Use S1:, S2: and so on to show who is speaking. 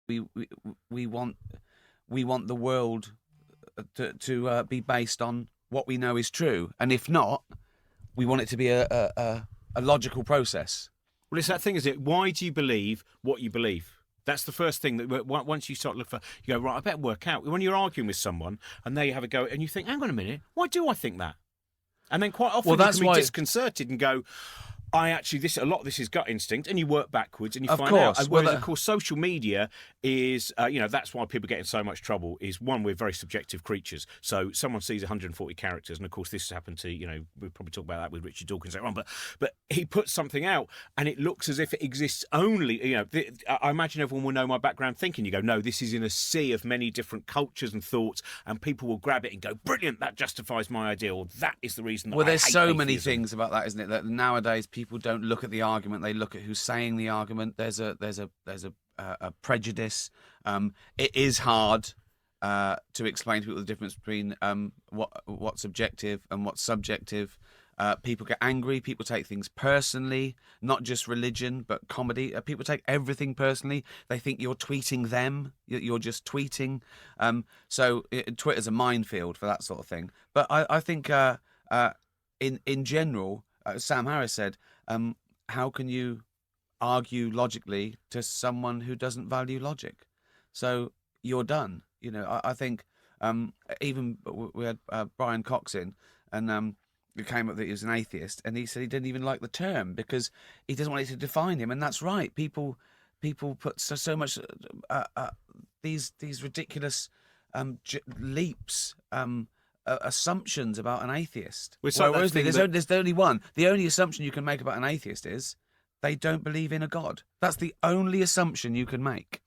S1: we want the world to be based on what we know is true, and if not, we want it to be a logical process.
S2: Well, it's that thing, is it? Why do you believe what you believe? That's the first thing that once you start looking for, you go, right, I better work out. When you're arguing with someone and they have a go and you think, hang on a minute, why do I think that? And then quite often you can be disconcerted and go, a lot of this is gut instinct, and you work backwards and you find out. Whereas, of course, social media is, that's why people get in so much trouble. Is one, we're very subjective creatures. So someone sees 140 characters, and of course, this has happened to, we'll probably talk about that with Richard Dawkins later on. But he puts something out, and it looks as if it exists only. I imagine everyone will know my background thinking. You go, no, this is in a sea of many different cultures and thoughts, and people will grab it and go, brilliant, that justifies my idea, or that is the reason. That
S1: there's so many things about that, isn't it? That nowadays people don't look at the argument; they look at who's saying the argument. There's a prejudice. It is hard to explain to people the difference between what's objective and what's subjective. People get angry. People take things personally, not just religion, but comedy. People take everything personally. They think you're tweeting them. You're just tweeting. So Twitter's a minefield for that sort of thing. But I think in general, Sam Harris said, how can you argue logically to someone who doesn't value logic? So you're done. I think even we had Brian Cox in, and it came up that he was an atheist, and he said he didn't even like the term because he doesn't want it to define him, and that's right. People put so much these ridiculous leaps. Assumptions about an atheist. There's only one. The only assumption you can make about an atheist is they don't believe in a god. That's the only assumption you can make.